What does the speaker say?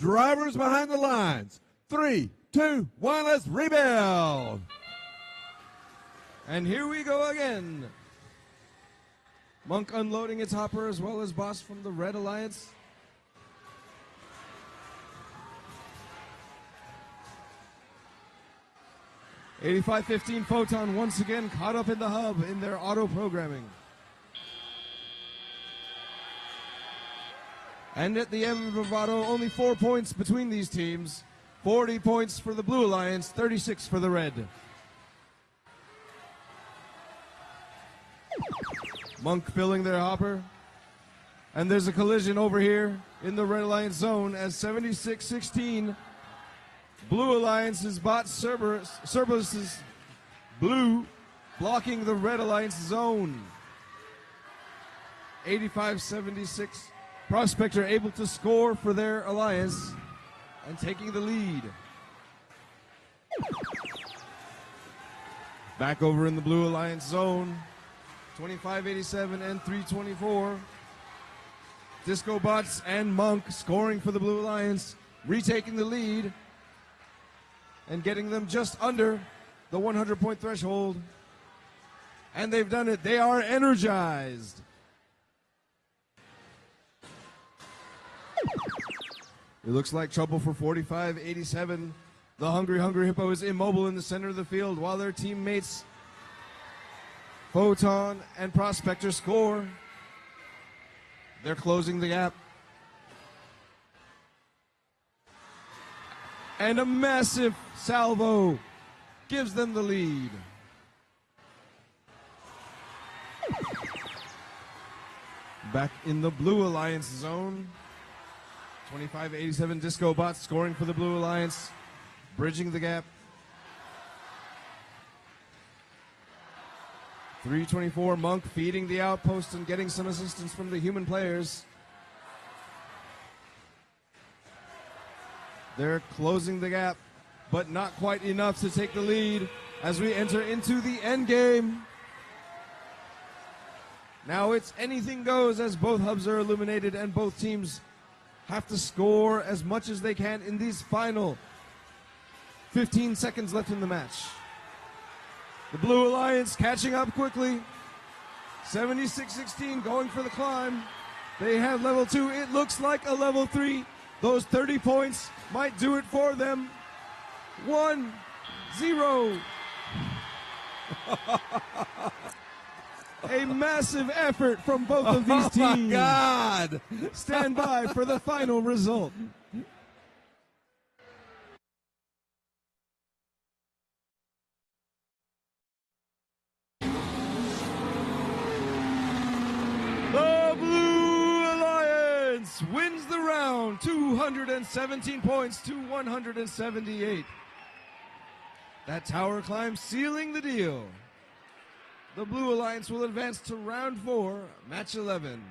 Drivers behind the lines. 3, 2, 1, let's rebuild. And here we go again. Monk unloading its hopper as well as Boss from the Red Alliance. $85-15 Photon once again caught up in the hub in their auto programming. And at the end of Bravado, only 4 points between these teams. 40 points for the Blue Alliance, 36 for the Red. Monk filling their hopper. And there's a collision over here in the Red Alliance zone as 76-16. Blue Alliance's bot Cerberus is blue, blocking the Red Alliance zone. 85-76. Prospector able to score for their alliance and taking the lead. Back over in the Blue Alliance zone. 25-87 and 324. DiscoBots and Monk scoring for the Blue Alliance, retaking the lead and getting them just under the 100-point threshold. And they've done it. They are energized. It looks like trouble for 45-87. The Hungry Hippo is immobile in the center of the field while their teammates Photon and Prospector score. They're closing the gap. And a massive salvo gives them the lead. Back in the Blue Alliance zone. 25-87 DiscoBots scoring for the Blue Alliance, bridging the gap. 324 Monk feeding the outpost and getting some assistance from the human players. They're closing the gap, but not quite enough to take the lead as we enter into the end game. Now it's anything goes as both hubs are illuminated and both teams have to score as much as they can in these final 15 seconds left in the match. The Blue Alliance catching up quickly. 76-16 going for the climb. They have level 2. It looks like a level 3. Those 30 points might do it for them. 1-0. A massive effort from both of these teams. Oh my God! Stand by for the final result. The Blue Alliance wins the round, 217 points to 178. That tower climb sealing the deal. The Blue Alliance will advance to round 4, match 11.